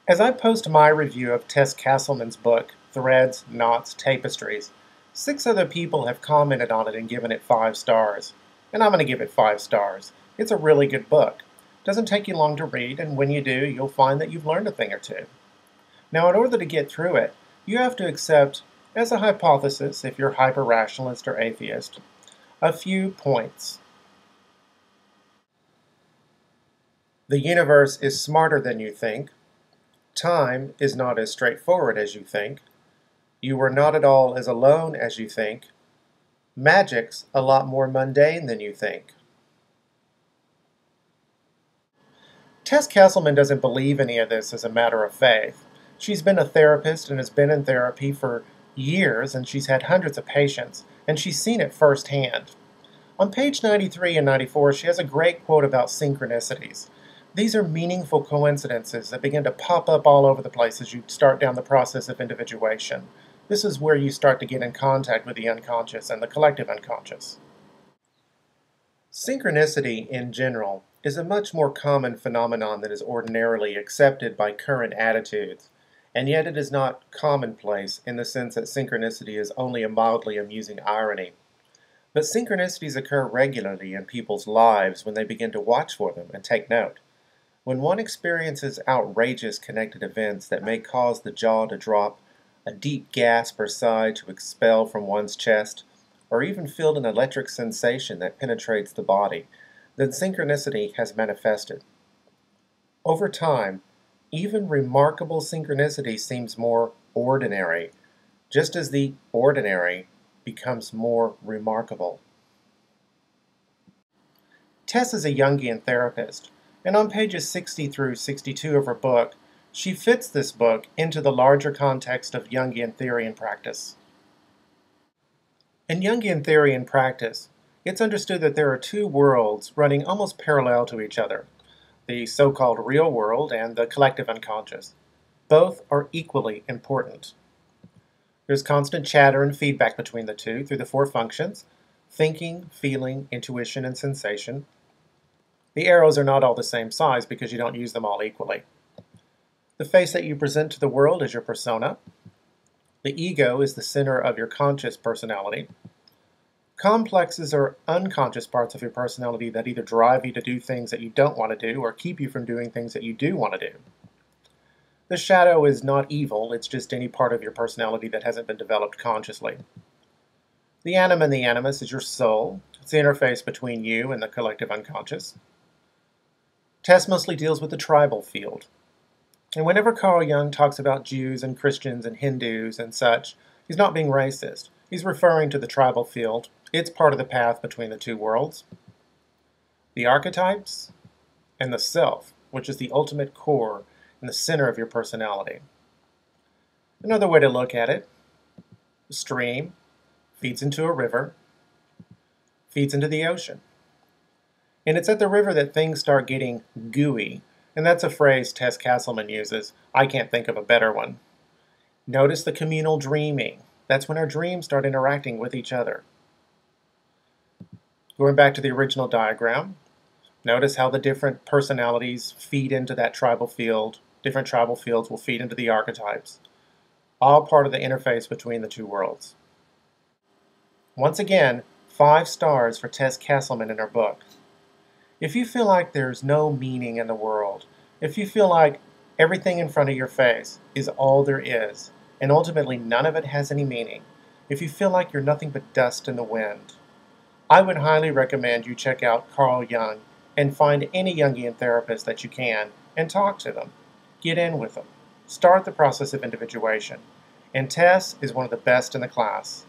As I post my review of Tess Castleman's book, Threads, Knots, Tapestries, 6 other people have commented on it and given it 5 stars. And I'm going to give it 5 stars. It's a really good book. Doesn't take you long to read, and when you do, you'll find that you've learned a thing or two. Now, in order to get through it, you have to accept, as a hypothesis, if you're hyper-rationalist or atheist, a few points. The universe is smarter than you think. Time is not as straightforward as you think. You are not at all as alone as you think. Magic's a lot more mundane than you think. Tess Castleman doesn't believe any of this as a matter of faith. She's been a therapist and has been in therapy for years, and she's had hundreds of patients, and she's seen it firsthand. On page 93 and 94, she has a great quote about synchronicities. These are meaningful coincidences that begin to pop up all over the place as you start down the process of individuation. This is where you start to get in contact with the unconscious and the collective unconscious. Synchronicity, in general, is a much more common phenomenon than is ordinarily accepted by current attitudes, and yet it is not commonplace in the sense that synchronicity is only a mildly amusing irony. But synchronicities occur regularly in people's lives when they begin to watch for them and take note. When one experiences outrageous connected events that may cause the jaw to drop, a deep gasp or sigh to expel from one's chest, or even feel an electric sensation that penetrates the body, then synchronicity has manifested. Over time, even remarkable synchronicity seems more ordinary, just as the ordinary becomes more remarkable. Tess is a Jungian therapist, and on pages 60 through 62 of her book, she fits this book into the larger context of Jungian theory and practice. In Jungian theory and practice, it's understood that there are 2 worlds running almost parallel to each other, the so-called real world and the collective unconscious. Both are equally important. There's constant chatter and feedback between the two through the 4 functions: thinking, feeling, intuition, and sensation. The arrows are not all the same size because you don't use them all equally. The face that you present to the world is your persona. The ego is the center of your conscious personality. Complexes are unconscious parts of your personality that either drive you to do things that you don't want to do or keep you from doing things that you do want to do. The shadow is not evil, it's just any part of your personality that hasn't been developed consciously. The anima and the animus is your soul. It's the interface between you and the collective unconscious. Tess mostly deals with the tribal field. And whenever Carl Jung talks about Jews and Christians and Hindus and such, he's not being racist. He's referring to the tribal field. It's part of the path between the 2 worlds. The archetypes and the self, which is the ultimate core and the center of your personality. Another way to look at it, the stream feeds into a river, feeds into the ocean. And it's at the river that things start getting gooey, and that's a phrase Tess Castleman uses. I can't think of a better one. Notice the communal dreaming. That's when our dreams start interacting with each other. Going back to the original diagram, notice how the different personalities feed into that tribal field. Different tribal fields will feed into the archetypes. All part of the interface between the 2 worlds. Once again, 5 stars for Tess Castleman in her book. If you feel like there's no meaning in the world, if you feel like everything in front of your face is all there is, and ultimately none of it has any meaning, if you feel like you're nothing but dust in the wind, I would highly recommend you check out Carl Jung and find any Jungian therapist that you can and talk to them. Get in with them. Start the process of individuation. And Tess is one of the best in the class.